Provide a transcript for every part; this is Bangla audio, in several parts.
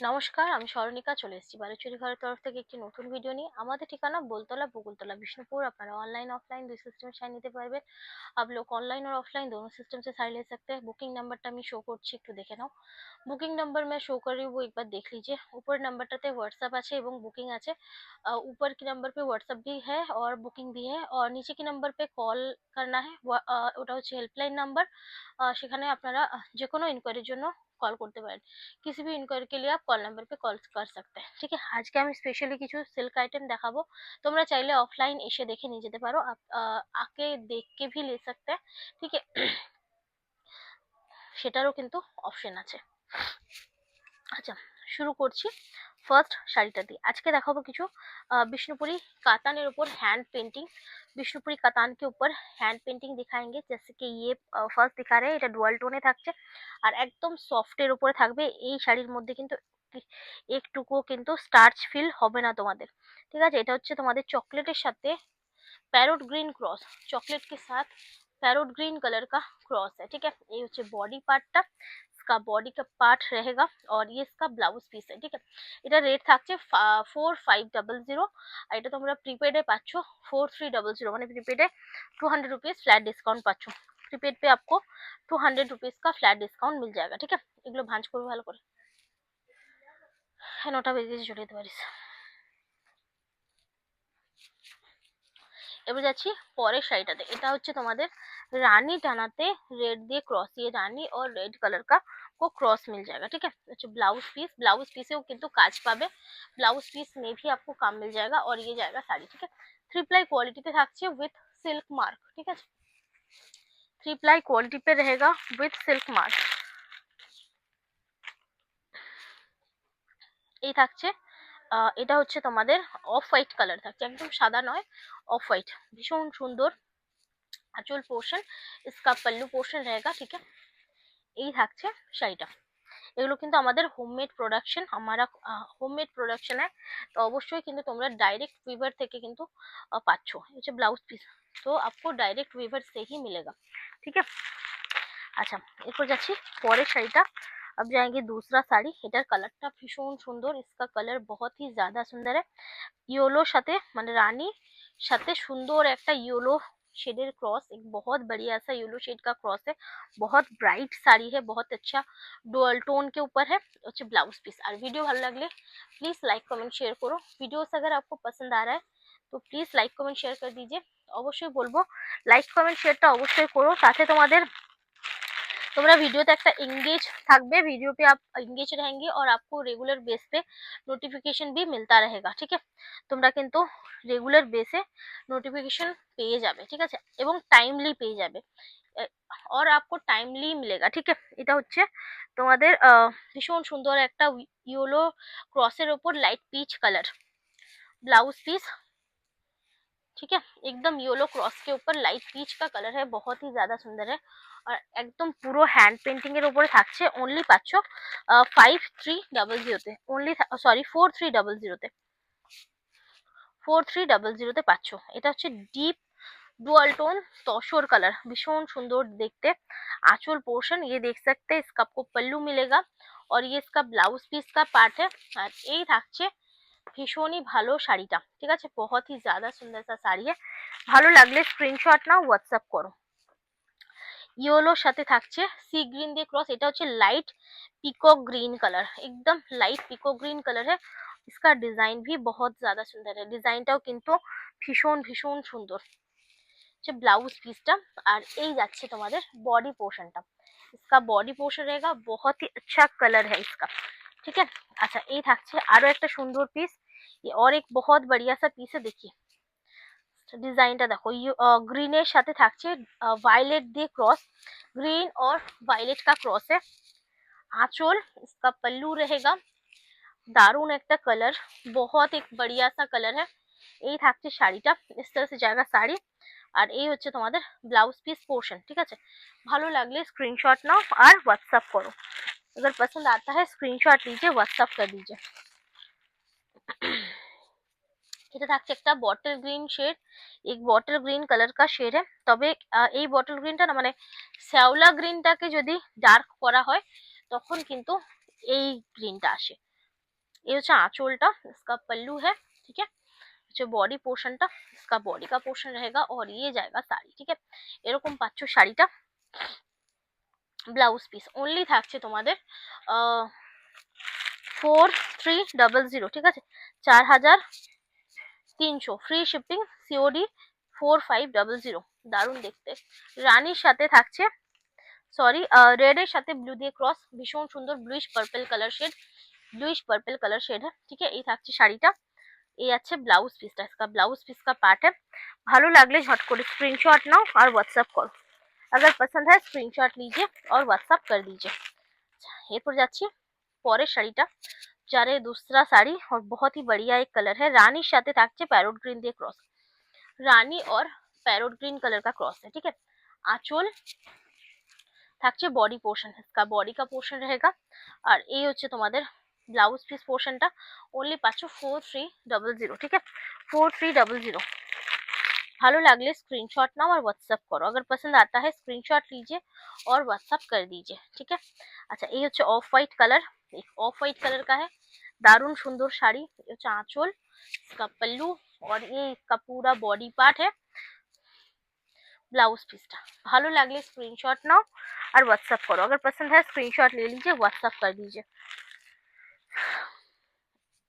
নমস্কার, আমি স্মরণিকা চলে এসেছি বালুচরী ঘরের তরফ থেকে একটি নতুন ভিডিও নিয়ে। আমাদের ঠিকানা बोलतला बकुलतला बिष्णुपुर। আপনারা ऑनलाइन ऑफलाइन দুই সিস্টেমে শাড়ি নিতে পারবেন। आप लोग ऑनलाइन और ऑफलाइन दोनों सिस्टम से साड़ी ले सकते हैं। बुकिंग नंबरটা আমি শো করছি, একটু দেখে নাও। বুকিং नंबर मैं शो कर रही हूँ, वो एक बार देख लीजिए। ऊपर नंबरটাতে व्हाट्सएप আছে এবং বুকিং আছে। ऊपर के नंबर पे व्हाट्सएप भी है और बुकिंग भी है और नीचे के नंबर पे कॉल करना है। ওটা হচ্ছে হেল্পলাইন নাম্বার। সেখানে আপনারা যে কোনো ইনকোয়ারির জন্য কল করতে পারেন। किसी भी इंक्वायरी के लिए आप कॉल नंबर पे कॉल कर सकते हैं। ठीक है, আজকে আমি স্পেশালি কিছু সিল্ক আইটেম দেখাবো। তোমরা চাইলে অফলাইন এসে দেখে নিয়ে যেতে পারো, आके देख के भी ले सकते हैं। ठीक है, সেটারও কিন্তু অপশন আছে। আচ্ছা, শুরু করছি ফার্স্ট শাড়িটা দিয়ে। আজকে দেখাবো কিছু বিষ্ণুপুरी कातान ऊपर हैंड पेंटिंग। বিষ্ণুপুरी कातान के ऊपर हैंड पेंटिंग दिखाएंगे। जैसे कि ये ফার্স্ট दिखा रहे हैं, এটা ডুয়াল টোনে থাকছে আর একদম সফটের উপরে থাকবে। এই শাড়ির মধ্যে কিন্তু একটুকুও কিন্তু স্টার্চ ফিল হবে না তোমাদের। ঠিক আছে, এটা হচ্ছে তোমাদের চকলেটের সাথে पैरोट ग्रीन क्रॉस, चॉकलेट के साथ पैरोट ग्रीन कलर का क्रॉस है। ठीक है, ये হচ্ছে বডি পার্টটা, इसका बॉडी का पार्ट रहेगा और ये इसका ব্লাউজ পিস है। ঠিক আছে, এটা রেট থাকছে 4500 আর এটা তোমরা প্রিপেডে পাচ্ছ 4300, মানে प्रीपेड 200 रुपीज फ्लैट डिस्काउंट পাচ্ছ। प्रीपेड पे आपको 200 रुपीज का फ्लैट डिस्काउंट मिल जाएगा। ठीक है, এগুলো ভাঁজ করবে ভালো করে। হ্যাঁ, 9টা বেজে চলে যেতে পারিস। এবার যাচ্ছি পরের শাড়িটাতে। এটা হচ্ছে তোমাদের रानी টানাতে रेड দিয়ে क्रॉस, ये रानी और रेड कलर का को क्रॉस मिल जाएगा। ठीक है, अच्छा ब्लाउज पीस, ब्लाउज पीसेও কিন্তু কাজ পাবে। ब्लाउज पीस में भी आपको काम मिल जाएगा और ये जाएगा साड़ी। ठीक है, थ्री प्लाई क्वालिटी पे থাকছে विथ सिल्क मार्क। ठीक है, थ्री प्लाई क्वालिटी पे रहेगा विथ सिल्क मार्क। এই থাকছে এটা হচ্ছে তোমাদের অফ হোয়াইট কালার থাকছে, একদম সাদা নয়, অফ হোয়াইট, ভীষণ সুন্দর। আঁচল পোর্শন, इसका पल्लू पोर्शन रहेगा। ठीक है, এই থাকছে শাড়িটা। এগুলো কিন্তু আমাদের হোমমেড প্রোডাকশন, हमारा হোমমেড প্রোডাকশন है। তো অবশ্যই কিন্তু তোমরা ডাইরেক্ট वीवर থেকে কিন্তু পাচ্ছ। এই হচ্ছে ব্লাউজ পিস, তো आपको डायरेक्ट वीवर से ही मिलेगा। ठीक है, আচ্ছা এরপর যাচ্ছি পরের শাড়িটা। अब जाएंगे दूसरा শাড়ি। এটার কালারটা ভীষণ সুন্দর, इसका कलर बहुत ही ज्यादा सुंदर है। ইয়েলোর সাথে মানে রানী সাথে সুন্দর একটা ইয়েলো शेडेर क्रॉस, एक बहुत बढ़िया सा येलो शेड का क्रॉस है। बहुत ब्राइट साड़ी है, बहुत अच्छा डुअल टोन के ऊपर है। अच्छा ब्लाउज पीस। और वीडियो ভালো লাগলে प्लीज लाइक कमेंट शेयर करो। वीडियोस अगर आपको पसंद आ रहा है तो प्लीज लाइक कमेंट शेयर कर दीजिए। অবশ্যই বলবো লাইক কমেন্ট শেয়ারটা অবশ্যই করো, তাতে তোমাদের তোমরা ভিডিওতে একটা एंगेज থাকবে, वीडियो पे आप एंगेज रहेंगे और आपको रेगुलर बेस पे নোটিফিকেশন भी मिलता रहेगा। ठीक है, তোমরা কিন্তু রেগুলার বেসে নোটিফিকেশন পেয়ে যাবে। ঠিক আছে, এবং টাইমলি পেয়ে যাবে और आपको टाइमली मिलेगा। ठीक है, এটা হচ্ছে তোমাদের ভীষণ সুন্দর একটা ইয়েলো ক্রসের উপর light peach colour blouse piece. ठीक है, एकदम येलो क्रॉस के ऊपर लाइट पीच का कलर है, बहुत ही ज्यादा सुंदर है और एकदम পুরো হ্যান্ড পেন্টিং এর উপরে থাকছে। অনলি পাচ্ছ 5300 অনলি, সরি 4300 4300 পাচ্ছ। এটা হচ্ছে deep dual tone tussar colour, भीषण सुंदर देखते। आंचल पोर्शन ये देख सकते हैं, इसका आपको पल्लू मिलेगा और ये इसका ब्लाउज पीस का पार्ट है। और এই থাকছে ভীষণই ভালো শাড়িটা। ঠিক আছে, बहुत ही ज्यादा सुंदर सा শাড়ি है। ভালো লাগলে স্ক্রিনশট নাও, হোয়াটসঅ্যাপ করো। ইয়েলোর সাথে থাকছে সি গ্রিন দিয়ে क्रॉस, এটা হচ্ছে লাইট पिकॉक ग्रीन कलर, एकदम लाइट पिकॉक ग्रीन कलर है। इसका डिजाइन भी बहुत ज्यादा सुंदर है, ডিজাইনটাও কিন্তু ভীষণ ভীষণ সুন্দর। হচ্ছে ব্লাউজ পিসটা। আর এই যাচ্ছে তোমাদের বডি পোর্শনটা, इसका बॉडी पोर्शन रहेगा, बहुत ही अच्छा कलर है इसका। ठीक है, अच्छा এই থাকছে আরো একটা সুন্দর পিস। ये और एक बहुत बढ़िया सा पीस है, देखिए ডিজাইনটা দেখো। গ্রিনের সাথে থাকছে वायलेट দিয়ে क्रॉस, ग्रीन और वायलेट का क्रॉस है। आंचल, इसका पल्लू रहेगा, दारुण একটা कलर, बहुत एक बढ़िया सा कलर है। এই থাকছে শাড়িটা, इस तरह से जाएगा শাড়ি। আর এই হচ্ছে তোমাদের ব্লাউজ পিস পোর্শন। ঠিক আছে, ভালো লাগলে স্ক্রিনশট নাও আর হোয়াটসঅ্যাপ করো। अगर पसंद आता है स्क्रीनशॉट लीजिए, व्हाट्सअप कर दीजिए। এটা থাকছে একটা বটল গ্রিন শেড, এক বটল গ্রিন কালার কা শেড है। তবে এই বটল গ্রিনটা না, মানে শ্যাওলা গ্রিনটাকে যদি ডার্ক করা হয় তখন কিন্তু এই গ্রিনটা আসে। ये হচ্ছে আঁচলটা, इसका पल्लू है, ठीक है। হচ্ছে বডি পোর্শনটা, इसका बॉडी का पोर्शन रहेगा और ये जाएगा শাড়ি, ঠিক আছে। এরকম পাচ্ছ শাড়িটা। ব্লাউজ পিস অনলি থাকছে তোমাদের 4300, ঠিক আছে, 4300, ফ্রি শিপিং, সিওডি 4500। দারুণ দেখতে, রানীর সাথে থাকছে, সরি রেডের সাথে ব্লু দিয়ে ক্রস, ভীষণ সুন্দর bluish purple colour shade, bluish purple colour shade है, ठीक है। এই থাকছে শাড়িটা, এই আছে ব্লাউজ পিসটা, इसका ब्लाउज पीस का पार्ट है। ভালো লাগলে ঝট করে स्क्रीनशॉट नाओ और व्हाट्सएप करो, अगर पसंद है स्क्रीनशॉट लीजिए और व्हाट्सएप कर दीजिए। এরপর যাচ্ছি পরের শাড়িটা, যারে दूसरा শাড়ি और बहुत ही बढ़िया एक कलर है, রানীর সাথে থাকছে প্যারোট গ্রিন দিয়ে ক্রস, রানী और पैरोट ग्रीन कलर का क्रॉस है, ठीक है। आंचल থাকছে বডি পোর্শন, इसका बॉडी का पोर्शन रहेगा। আর এই হচ্ছে তোমাদের ব্লাউজ পিস পোর্শনটা, ओनली পাচ্ছ 4300, ठीक है, 4300। ভালো লাগলে स्क्रीनशॉट नाओ और व्हाट्सएप करो, अगर पसंद आता है स्क्रीनशॉट लीजिए और व्हाट्सएप कर दीजिए, ठीक है। আচ্ছা এই হচ্ছে অফ হোয়াইট কালার, एक ऑफ व्हाइट कलर का है, दारुण सुंदर শাড়ি। ये হচ্ছে আঁচল, इसका पल्लू और ये इसका पूरा बॉडी पार्ट है। ब्लाउज पीसটা ভালো লাগলে स्क्रीनशॉट नाओ और व्हाट्सएप करो, अगर पसंद है स्क्रीनशॉट ले लीजिए, व्हाट्सएप कर दीजिए।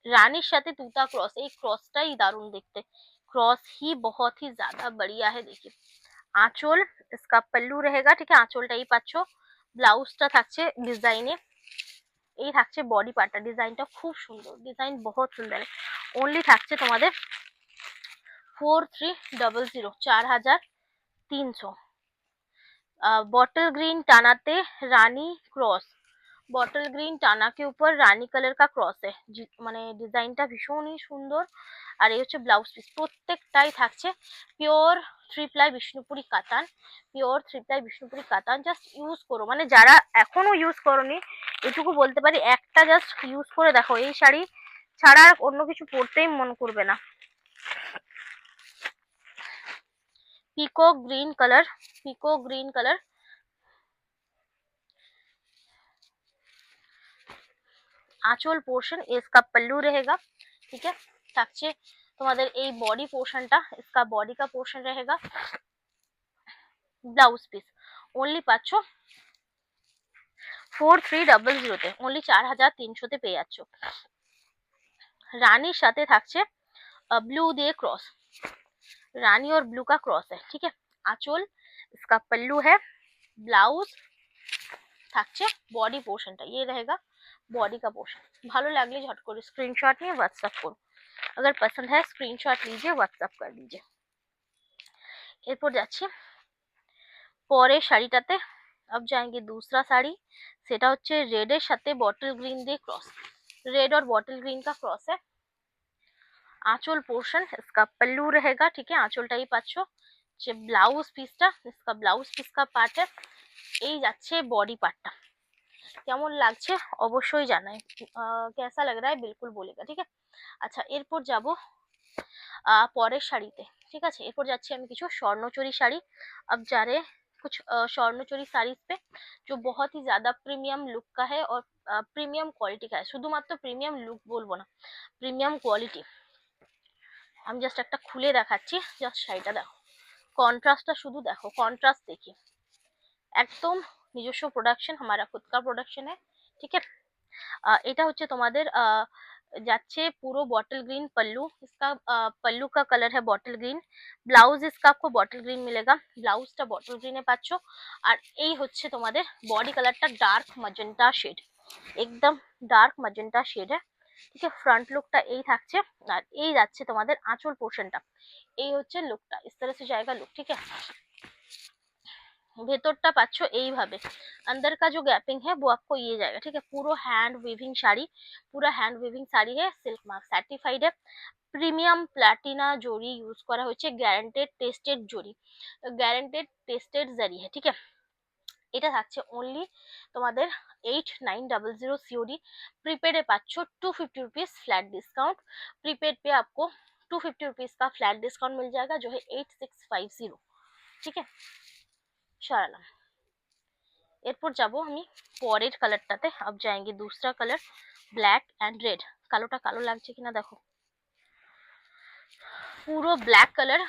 রানীর সাথে তুতা ক্রস, এই ক্রসটাই দারুণ দেখতে, क्रॉस ही बहुत ही ज्यादा बढ़िया है, देखिए। আঁচল, इसका पल्लू रहेगा, ठीक है, আঁচলটাই পাচ্ছ। ব্লাউজটা থাকছে ডিজাইনে, এই থাকছে বডি পার্টটা, ডিজাইনটা খুব সুন্দর, ডিজাইন বহুত সুন্দর। ওনলি থাকছে তোমাদের 4300, 4300। बॉटल ग्रीन टानाते रानी क्रॉस, बॉटल ग्रीन टाना के ऊपर রানী কালার কা ক্রস है, মানে ডিজাইনটা ভীষণই সুন্দর। আর এই হচ্ছে ব্লাউজ পিস, প্রত্যেকটাই থাকছে পিওর 3 প্লাই বিষ্ণুপুরি কাতান, পিওর 3 প্লাই বিষ্ণুপুরি কাতান। জাস্ট ইউজ করো, মানে যারা এখনো ইউজ করোনি এটুকু বলতে পারি, একটা জাস্ট ইউজ করে দেখো, এই শাড়ি ছাড়া আর অন্য কিছু পরতেই মন করবে না। Peacock green colour, peacock green colour, আঁচল পোর্শন, इसका पल्लू रहेगा, ठीक है। থাকছে তোমাদের এই বডি পোর্শনটা, इसका बॉडी का पोर्शन रहेगा। ব্লাউজ পিস অনলি পাচ্ছ 4300 তে, অনলি 4300 তে পেয়ে যাচ্ছ। রানীর সাথে থাকছে ब्लू দিয়ে क्रॉस, रानी और ब्लू का क्रॉस है, ठीक है। आंचल, इसका पल्लू है, ब्लाउज থাকছে বডি পোর্শনটা, ये रहेगा बॉडी का पोर्शन। ভালো লাগলে ঝট করে স্ক্রিনশট নিয়ে व्हाट्सएप করুন, अगर पसंद है स्क्रीनशॉट लीजिए, व्हाट्सएप कर दीजिए। এরপর যাচ্ছি পরের শাড়িটাতে। अब जाएंगे दूसरा শাড়ি, সেটা হচ্ছে রেডের সাথে বটল গ্রিন দিয়ে ক্রস, रेड और बॉटल ग्रीन का क्रॉस है। आंचल पोर्शन, इसका पल्लू रहेगा, ठीक है, आंचलটাই পাচ্ছ। যে ব্লাউজ পিসটা, इसका ব্লাউজ পিস का पार्ट है। এই যাচ্ছে বডি পার্টটা, কেমন লাগছে অবশ্যই জানাই, कैसा लग रहा है बिल्कुल बोलेगा, ठीक है। আচ্ছা এরপর যাব পরের শাড়িতে, ঠিক আছে। এরপর যাচ্ছি আমি কিছু স্বর্ণচরী শাড়ি। अब जा रहे कुछ স্বর্ণচরী साड़ीज पे जो बहुत ही ज्यादा प्रीमियम लुक का है और प्रीमियम क्वालिटी का है, শুধুমাত্র প্রিমিয়াম লুক বলবো না, প্রিমিয়াম কোয়ালিটি। আমি জাস্ট একটা খুলে দেখাচ্ছি, জাস্ট শাড়িটা দেখো, কন্ট্রাস্টটা শুধু দেখো, কন্ট্রাস্ট देखिए, একদম নিজস্ব প্রোডাকশন, हमारा खुद का प्रोडक्शन है, ठीक है। এটা হচ্ছে তোমাদের যাচ্ছে পুরো বটল গ্রিন पल्लू, इसका पल्लू का कलर है बॉटल ग्रीन, ব্লাউজ इसका आपको बॉटल ग्रीन मिलेगा, ব্লাউজটা বটল গ্রিনে পাচ্ছ। আর এই হচ্ছে তোমাদের বডি কালারটা ডার্ক ম্যাজেন্টা শেড, একদম ডার্ক ম্যাজেন্টা শেড है, ঠিক আছে। ফ্রন্ট লুকটা এই থাকছে, আর এই যাচ্ছে তোমাদের আঁচল পোর্শনটা, এই হচ্ছে লুকটা, इस तरह से जाएगा लुक, ठीक है। ভেতরটা পাচ্ছ এইভাবে, अंदर का जो गैपिंग है वो आपको ये जाएगा, ठीक है। পুরো হ্যান্ড উইভিং শাড়ি, পুরো হ্যান্ড উইভিং শাড়ি है, সিল্ক মার্ক সার্টিফাইড है, প্রিমিয়াম প্লাটিনা জরি ইউজ করা হয়েছে, গ্যারান্টেড টেস্টেড জরি, গ্যারান্টেড টেস্টেড জারি है, ठीक है। এটা থাকছে অনলি তোমাদের 8900 सीओडी। प्रीपेड এ পাচ্ছ 250 रुपीज फ्लैट डिस्काउंट, प्रीपेड पे आपको 250 रुपीज का फ्लैट डिस्काउंट मिल जाएगा, जो है 8650, ठीक है। সরালাম। এরপর যাব আমি পরের কালারটাতে। अब जाएंगे दूसरा कलर, ব্ল্যাক অ্যান্ড রেড, কালোটা কালো লাগছে কিনা দেখো, पूरा ब्लैक कलर।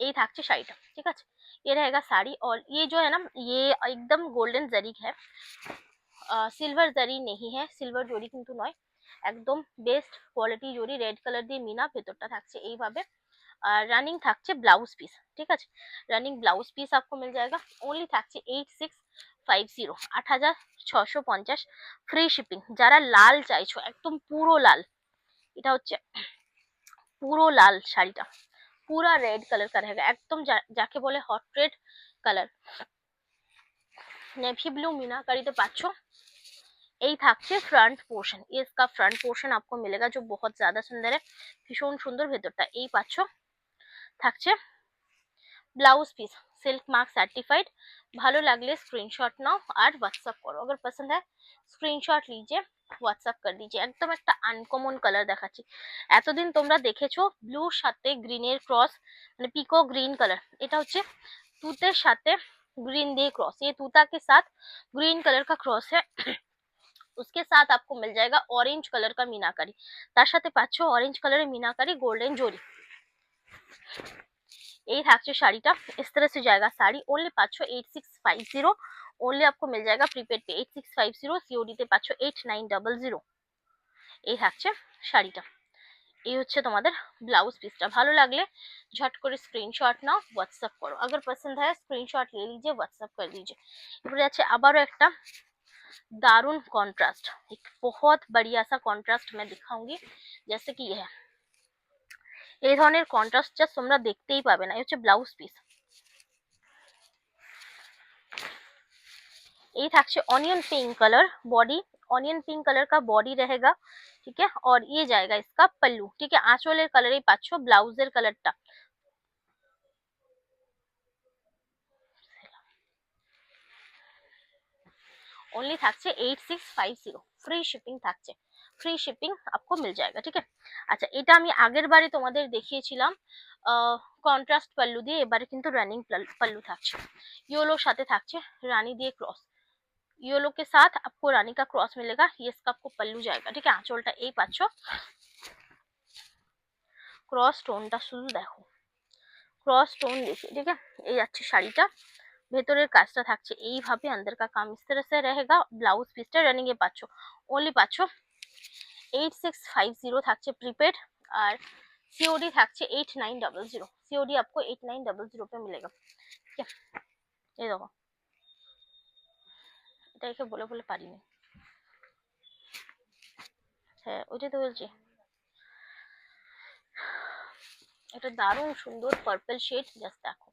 यही থাকছে শাড়িটা, ঠিক আছে। ये रहेगा साड़ी और ये जो है ना ये एकदम गोल्डन जरी है, সিলভার জারি নেই হ্যাঁ, সিলভার জরি কিন্তু নয়, একদম বেস্ট কোয়ালিটি জরি, রেড কালার দিয়ে মিনা, ভেতরটা থাকছে এইভাবে। আর রানিং থাকছে ব্লাউজ পিস, ঠিক আছে, রানিং ব্লাউজ পিস आपको मिल जाएगा। ओनली থাকছে 8650, 8650 ফ্রি শিপিং। যারা লাল চাইছো একদম পুরো লাল, এটা হচ্ছে পুরো লাল শাড়িটা, पूरा रेड कलर का रहेगा एकदम, যাকে বলে hot red colour, navy blue meenakari पाচ্ছো। এই থাকছে ফ্রন্ট পোর্শন, इसका फ्रंट पोर्शन आपको मिलेगा जो बहुत ज्यादा सुंदर है, ভীষণ সুন্দর ভেতরটা। এই পাচ্ছো থাকছে blouse piece silk mark certified. ভালো লাগলে স্ক্রিনশট নাও আর হোয়াটসঅ্যাপ করো, अगर पसंद है স্ক্রিনশট लीजिए হোয়াটসঅ্যাপ कर दीजिए। একদম একটা আনকমন কালার দেখাচ্ছি। এতদিন তোমরা দেখেছো ব্লুর সাথে গ্রিনের ক্রস, মানে পিকো গ্রিন কালার, এটা হচ্ছে তুতের সাথে ग्रीन দিয়ে क्रॉस, ये तूता के साथ ग्रीन कलर का क्रॉस है। उसके साथ आपको मिल जाएगा ऑरेंज कलर का मीनाकारी, তার সাথে পাচ্ছো অরেঞ্জ কালারের মিনাকারি গোল্ডেন জরি। এই থাকছে শাড়িটা, इस तरह से जाएगा साड़ी। ओनली পাচ্ছো 8650, ओनली आपको मिल जाएगा प्रीपेड पे 8650, सीओडी তে পাচ্ছো 8900। এই থাকছে শাড়িটা, এই হচ্ছে তোমাদের ব্লাউজ পিসটা। ভালো লাগলে झट করে স্ক্রিনশট নাও হোয়াটসঅ্যাপ করো, अगर पसंद है स्क्रीनशॉट ले लीजिए व्हाट्सएप कर दीजिए। এবারে আছে আবারও একটা दारुण कॉन्ट्रास्ट, एक बहुत बढ़िया सा कॉन्ट्रास्ट मैं दिखाऊंगी, जैसे कि ये है, এই ধরনের কন্ট্রাস্ট জাস্ট তোমরা দেখতেই পাবে না। এই হচ্ছে ব্লাউজ পিস, এই থাকছে onion pink colour body, onion pink colour का बॉडी रहेगा, ठीक है। और ये जाएगा इसका पल्लू, ठीक है। आंचलेर কালারেই পাচ্ছো ব্লাউজের কালারটা। ओनली থাকছে 8650, फ्री शिपिंग থাকছে, फ्री शिपिंग आपको मिल जाएगा, ठीक है। আচ্ছা, এটা আমি আগের বারে তোমাদের দেখিয়েছিলাম কন্ট্রাস্ট পাল্লু দিয়ে, এবারে কিন্তু রানিং পাল্লু থাকছে, ইয়েলোর সাথে থাকছে রানী দিয়ে ক্রস, येलो के साथ आपको रानी का क्रॉस मिलेगा, ये इसका आपको पल्लू जाएगा, ठीक है। आंचलটা এই পাচ্ছো, ক্রস টোনটা শুধু দেখো, ক্রস টোন দেখে, ঠিক है। এই যাচ্ছে শাড়িটা, ভেতরের কাজটা থাকছে এইভাবে, अंदर का काम इस तरह से रहेगा। ব্লাউজ পিসটা রানিং এ পাচ্ছো, ওনলি পাচ্ছো 8650 থাকছে প্রিপেড, আর सीओडी থাকছে 8900, सीओडी आपको 8900 पे मिलेगा, ठीक है। এই দেখো, এটাকে বলে বলে পারিনি, হ্যাঁ ওইটাই তো বলছি। এটা দারুণ সুন্দর পার্পল शेड, জাস্ট দেখো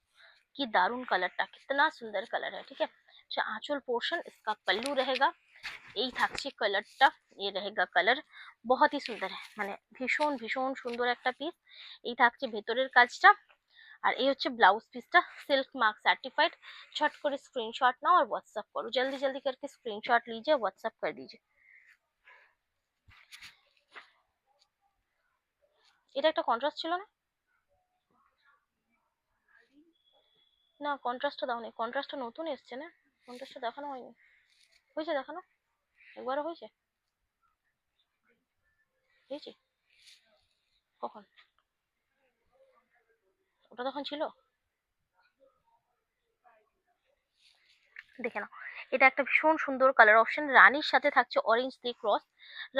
कि दारुण कलरটা कितना सुंदर कलर है, ठीक है। अच्छा, आंचल पोर्शन इसका पल्लू रहेगा, এই থাকছে কালারটা, ये रहेगा कलर, बहुत ही सुंदर है, মানে ভীষণ ভীষণ সুন্দর একটা পিস। এই থাকছে ভেতরের কাজটা, আর এই হচ্ছে ব্লাউজ পিসটা, सिल्क मार्क सर्टिफाइड। झट করে स्क्रीनशॉट नाओ और व्हाट्सएप करो, जल्दी जल्दी करके स्क्रीनशॉट लीजिए व्हाट्सएप कर दीजिए। এটা একটা কন্ট্রাস্ট ছিল না, না কন্ট্রাস্টটা দাওনি, কন্ট্রাস্টটা নতুন এসছে না, কন্ট্রাস্টটা দেখানো হয়নি, হয়েছে দেখানো, একবারও হয়েছে, হয়েছে কখন, ওটা তখন ছিল, দেখে নাও। এটা একটা ভীষণ সুন্দর কালার অপশন, রানীর সাথে থাকছে অরেঞ্জ দিয়ে ক্রস,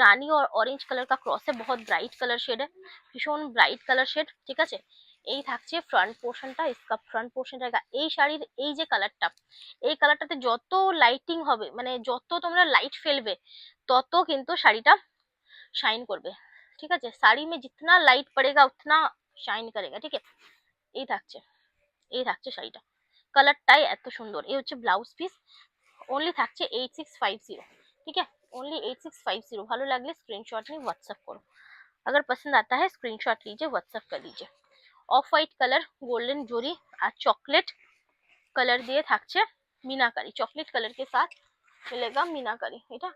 রানী और ऑरेंज कलर का क्रॉस है, बहुत ब्राइट कलर शेड है, ভীষণ ব্রাইট কালার শেড, ঠিক আছে। এই থাকছে ফ্রন্ট পোর্শনটা, इसका ফ্রন্ট পোর্শন रहेगा। এই শাড়ির এই যে কালারটা, এই কালারটাতে যত লাইটিং হবে, মানে যত তোমরা লাইট ফেলবে তত কিন্তু শাড়িটা শাইন করবে, ঠিক আছে। শাড়ি में जितना लाइट पड़ेगा उतना শাইন करेगा, ठीक है। এই থাকছে, এই থাকছে শাড়িটা, কালারটাই এত সুন্দর। এই হচ্ছে ব্লাউজ পিস, ओनली থাকছে 8650, ठीक है। ओनली 8650, ভালো লাগলে স্ক্রিনশট নিয়ে হোয়াটসঅ্যাপ করো, अगर पसंद आता है स्क्रीनशॉट लीजिए व्हाट्सएप कर दीजिए। অফ হোয়াইট কালার গোল্ডেন জরি আর চকলেট কালার দিয়ে থাকছে मीनाकारी, चॉकलेट कलर के साथ मिलेगा मीनाकारी। এটা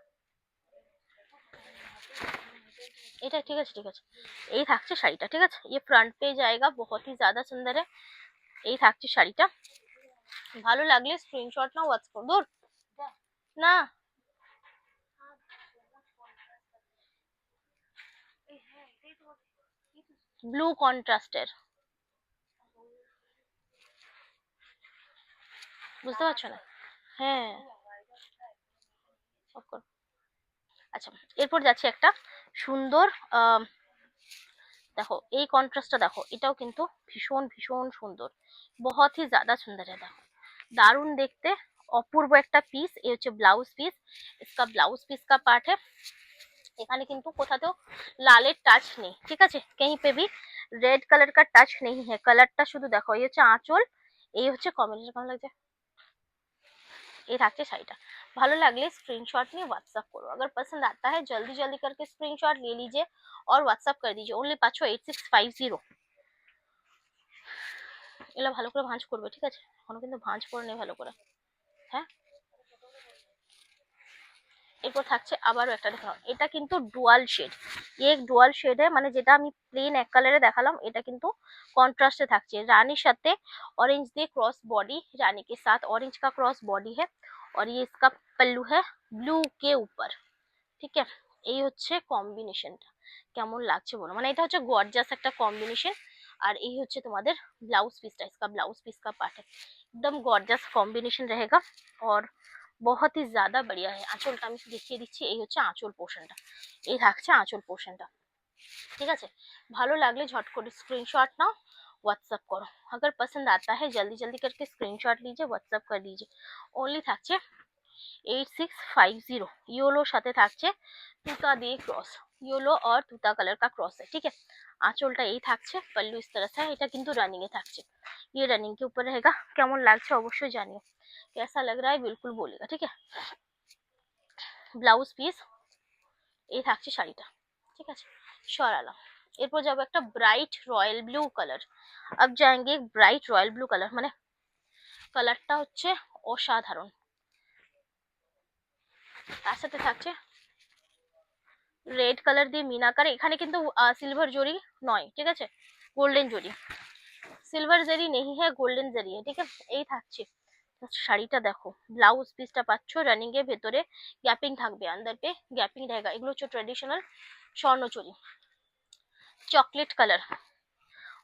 এটা ঠিক আছে, ঠিক আছে। এই থাকছে শাড়িটা, ঠিক আছে। ये फ्रंट पे जाएगा, बहुत ही ज्यादा सुंदर है। এই থাকছে শাড়িটা, ভালো লাগলে স্ক্রিনশট নাও হোয়াটসঅ্যাপ, দূর না ব্লু কন্ট্রাস্টের, বুঝতে পারছো না? হ্যাঁ, off করো। আচ্ছা, এরপর যাচ্ছে একটা সুন্দর দেখো এই কন্ট্রাস্টটা দেখো, এটাও কিন্তু ভীষণ ভীষণ সুন্দর, বহুত হি জ্যাদা সুন্দর है দেখো, দারুণ দেখতে, অপূর্ব একটা পিস। এই হচ্ছে ব্লাউজ পিস, इसका ব্লাউজ পিস का पार्ट है। এখানে কিন্তু কোথাতেও লালের টাচ নেই, ঠিক আছে, कहीं पे भी रेड कलर का टच नहीं है। কালারটা শুধু দেখো, এই হচ্ছে আঁচল, এই হচ্ছে কম্বিনেশন। কেমন লাগছে? ये থাকছে শাড়িটা। ভালো লাগলে स्क्रीनशॉट নিয়ে व्हाट्सएप करो। अगर पसंद आता है जल्दी जल्दी करके स्क्रीनशॉट ले लीजिए और व्हाट्सएप कर दीजिए। ओनली পাচ্ছ 8650। এগুলো ভালো করে ভাঁজ করবে, ঠিক আছে, এখনো কিন্তু ভাঁজ করে নেই ভালো করে। হ্যাঁ, এরপর থাকছে আবারও একটা, দেখো এটা কিন্তু ডুয়াল শেড, এক ডুয়াল শেডে, মানে যেটা আমি প্লেন এক কালারে দেখালাম, এটা কিন্তু কন্ট্রাস্টে থাকছে। रानी সাথে ऑरेंज দিয়ে क्रॉस बॉडी, रानी के साथ ऑरेंज का क्रॉस बॉडी है और ये इसका पल्लू है ब्लू के ऊपर, ঠিক আছে। এই হচ্ছে কম্বিনেশনটা, কেমন লাগছে বলো, মানে এটা হচ্ছে গর্জাস একটা কম্বিনেশন। আর এই হচ্ছে তোমাদের ব্লাউজ পিসটা, इसका ब्लाउज पीस का पार्ट है, एकदम गॉर्जियस कॉम्बिनेशन रहेगा और बहुत ही ज्यादा बढ़िया है। আঁচলটা আমি দেখিয়ে দিচ্ছি, এই হচ্ছে আঁচল পোর্শনটা, এই থাকছে আঁচল পোর্শনটা, ঠিক আছে। ভালো লাগলে ঝট করে স্ক্রিনশট নাও, व्हाट्सएप करो। अगर पसंद आता है जल्दी जल्दी करके स्क्रीनशॉट लीजिए, व्हाट्सएप कर दीजिए। ओनली থাকছে 8650। ইয়োলোর সাথে থাকছে তুতা দিয়ে ক্রস, ইয়োলো और তুতা কালার का क्रॉस है, ठीक है। আঁচলটা এই থাকছে, पल्लू इस तरह से है, এটা কিন্তু রানিং এ থাকছে, ये रनिंग के ऊपर रहेगा। কেমন লাগছে অবশ্যই জানিও, कैसा लग रहा है बिल्कुल बोलेगा, ठीक है। ব্লাউজ পিস এই থাকছে শাড়িটা, ঠিক আছে, সরালাম। এরপর যাবো একটা ব্রাইট রয়্যাল ব্লু কালার। আব যাएंगे ব্রাইট রয়্যাল ব্লু কালার, মানে কালারটা হচ্ছে অসাধারণ। তার সাথে থাকছে রেড কালার দিয়ে মিনাকার, এখানে কিন্তু সিলভার জরি নয়, ঠিক আছে, গোল্ডেন জরি, সিলভার জরি নেই হ্যাঁ, গোল্ডেন জরি है, ঠিক আছে। এই থাকছে শাড়িটা, দেখো ব্লাউজ পিসটা পাচ্ছ রানিং এর ভেতরে, গ্যাপিং থাকবে, আন্দার পে গ্যাপিং रहेगा। এগুলো হচ্ছে traditional Swarnachari, chocolate colour.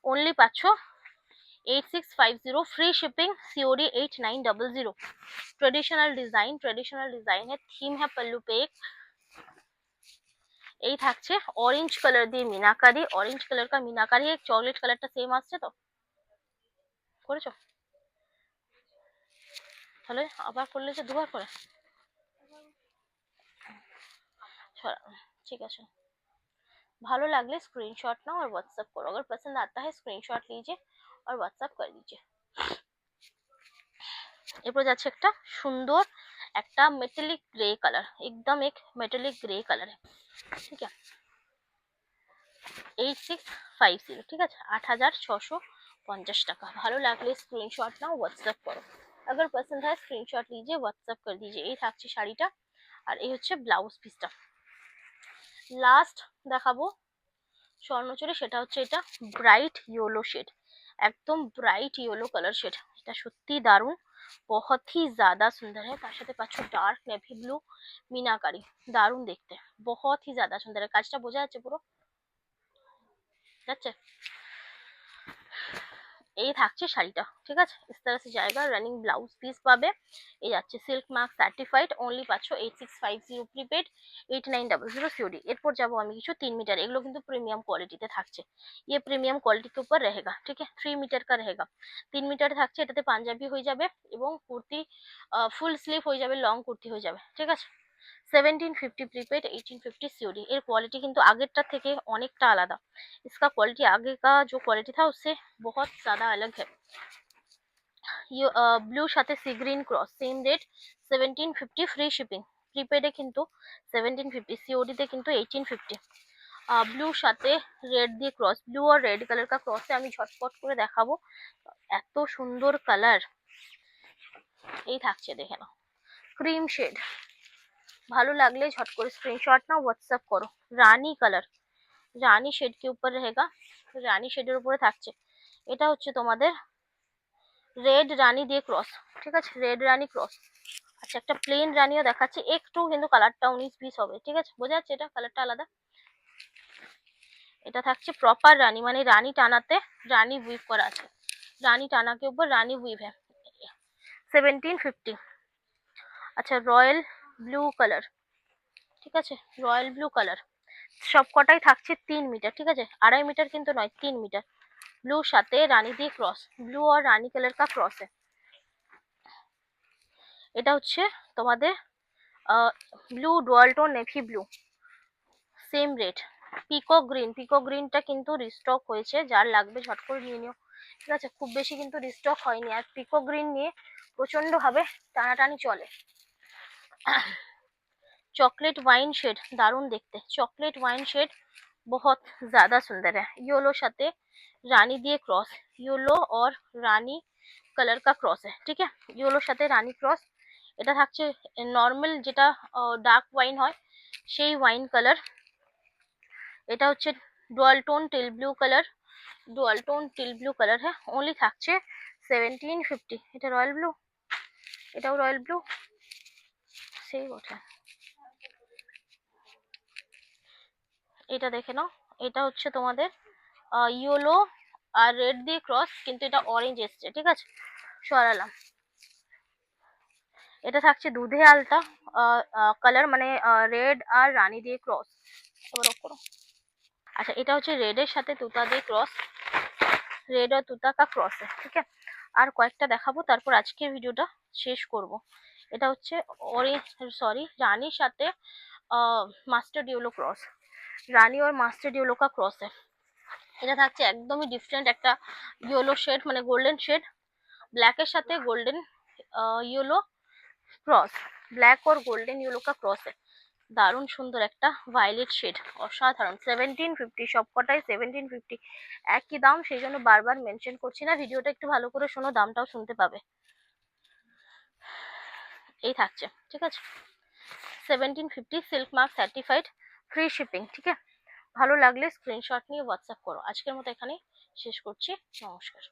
Only পাচ্ছ 8650, free shipping, COD 8900। Traditional design है, थीम है पल्लू पे एक। এই থাকছে অরেঞ্জ কালার দিয়ে মিনাকারি, অরেঞ্জ কালার কা মিনাকারি, এক চকলেট কালারটা সেম আসছে তো, করেছো? তাহলে আবার করলে যে দুবার করে, ঠিক আছে। ভালো লাগলে स्क्रीनशॉट नाओ और व्हाट्सएप करो। अगर पसंद आता है स्क्रीनशॉट लीजिए और व्हाट्सएप कर दीजिए। এরপর যাচ্ছে একটা সুন্দর একটা মেটালিক গ্রে কালার, একদম এক মেটালিক গ্রে কালার है, ठीक है। 8650, ঠিক আছে, 8650 টাকা। ভালো লাগলে স্ক্রিনশট নাও, হোয়াটসঅ্যাপ করো। अगर पसंद है स्क्रीनशॉट लीजिए, व्हाट्सएप कर दीजिए। এই থাকছে শাড়িটা, আর এই হচ্ছে ব্লাউজ পিসটা। লাস্ট দেখাবো স্বর্ণচুরি, সেটা হচ্ছে এটা ব্রাইট ইয়েলো শেড, একদম ব্রাইট ইয়েলো কালার শেড, এটা সত্যি দারুণ, बहुत ही ज्यादा सुंदर है। তার সাথে পাচ্ছ ডার্ক নেভি ব্লু মিনাকারি, দারুণ দেখতে, बहुत ही ज्यादा সুন্দর। কাজটা বোঝা যাচ্ছে পুরো, যাচ্ছে। এই থাকছে শাড়িটা, ঠিক আছে, इस तरह से जाएगा। রানিং ব্লাউজ পিস পাবে, এই যাচ্ছে সিল্ক মার্ক সার্টিফাইড। অনলি পাচ্ছ 8650 প্রিপেড, 8900 সিওডি। এরপর যাবো আমি কিছু 3 मीटर, এগুলো কিন্তু প্রিমিয়াম কোয়ালিটিতে থাকছে, ये প্রিমিয়াম কোয়ালিটি के ऊपर रहेगा, ठीक है। 3 मीटर का रहेगा, 3 मीटर থাকছে, এটাতে পাঞ্জাবি হয়ে যাবে এবং কুর্তি ফুল স্লিভ হয়ে যাবে, লং কুর্তি হয়ে যাবে, ঠিক আছে। 1750 प्रीपेड, 1850 सीओडी। এর কোয়ালিটি কিন্তু আগেরটা থেকে অনেকটা আলাদা, इसका क्वालिटी आगे का जो क्वालिटी था उससे बहुत ज्यादा अलग है। ये ব্লু সাথে sea green cross, same rate 1750, free shipping. প্রিপেডে কিন্তু 1750, सीओडी তে কিন্তু 1850। ব্লুর সাথে রেড দিয়ে ক্রস, ব্লু আর রেড কালার কা ক্রসে আমি ঝটপট করে দেখাবো, এত সুন্দর কালার। এই থাকছে, দেখে নাও, ক্রিম শেড। ভালো লাগলে ঝট করে স্ক্রিনশট নাও, হোয়াটসঅ্যাপ করো। রানী কালার, রানী শেড के ऊपर रहेगा, রানী শেডের উপরে থাকছে। এটা হচ্ছে তোমাদের রেড রানী দিয়ে ক্রস, ঠিক আছে, রেড রানী ক্রস। আচ্ছা, একটা প্লেন রানীও দেখাচ্ছি, একটু কিন্তু কালারটা 19-20 হবে, ঠিক আছে, বোঝা যাচ্ছে এটা কালারটা আলাদা। এটা থাকছে প্রপার রানী, মানে রানী টানাতে রানী উইভ করা আছে, রানী টানা के ऊपर रानी वीव है। 1750। আচ্ছা রয়্যাল ব্লু কালার, ঠিক আছে, রয়্যাল ব্লু কালার, সব কটাই থাকছে 3 মিটার, ঠিক আছে, 2.5 মিটার কিন্তু নয়, 3 মিটার। ব্লু সাথে রানী দিয়ে ক্রস, ব্লু আর রানী কালার কা ক্রস है। এটা হচ্ছে তোমাদের blue dual tone navy blue, same rate. Peacock গ্রিনটা কিন্তু রিস্টক হয়েছে, যার লাগবে ঝট করে নিয়ে নিও, ঠিক আছে, খুব বেশি কিন্তু রিস্টক হয়নি। আর পিকক গ্রিন নিয়ে প্রচন্ড ভাবে টানাটানি চলে। चॉकलेट वाइन शेड दारुण देखते, चॉकलेट वाइन शेड बहुत ज्यादा सुंदर है। येलो সাথে রানী দিয়ে ক্রস, येलो और রানী কালার কা ক্রস है, ঠিক है, येलो সাথে রানী ক্রস। এটা থাকছে নর্মাল যেটা ডার্ক ওয়াইন হয় সেই ওয়াইন কালার। এটা হচ্ছে dual tone teal blue colour, dual tone teal blue colour হ্যাঁ, অনলি থাকছে 1750। এটা রয়্যাল ব্লু, এটাও রয়্যাল ব্লু, সেই বটে। এটা দেখে নাও, এটা হচ্ছে তোমাদের ইয়েলো আর রেড দিয়ে ক্রস, কিন্তু এটা অরেঞ্জ এসছে, ঠিক আছে, সরালাম। এটা থাকছে দুধে আলতা কালার, মানে রেড আর রানী দিয়ে ক্রস। এবার অফ করো। আচ্ছা এটা হচ্ছে রেডের সাথে তুতা দিয়ে ক্রস, রেড আর তুতা কা ক্রস ঠিক আছে। আর কয়েকটা দেখাবো তারপর আজকের ভিডিওটা শেষ করব। এটা হচ্ছে অরেঞ্জ, সরি, রানীর সাথে মাস্টার্ড ইয়েলো ক্রস, রানী और মাস্টার্ড ইয়েলো কা ক্রস এটা থাকছে একদমই ডিফারেন্ট একটা ইয়েলো শেড, মানে গোল্ডেন শেড, ব্ল্যাকের সাথে গোল্ডেন ইয়েলো ক্রস, ব্ল্যাক और গোল্ডেন ইয়েলো কা ক্রস দারুণ সুন্দর একটা ভায়োলেট শেড, অসাধারণ। 1750, সবকটাই 1750, একই দাম, সেই জন্য বারবার মেনশন করছি না, ভিডিওটা একটু ভালো করে শোনো, দামটাও শুনতে পাবে। এই থাকছে, ঠিক আছে, 1750, silk mark certified, free shipping, ঠিক আছে। ভালো লাগলে স্ক্রিনশট নিয়ে হোয়াটসঅ্যাপ করো। আজকের মতো এখানে শেষ করছি, নমস্কার।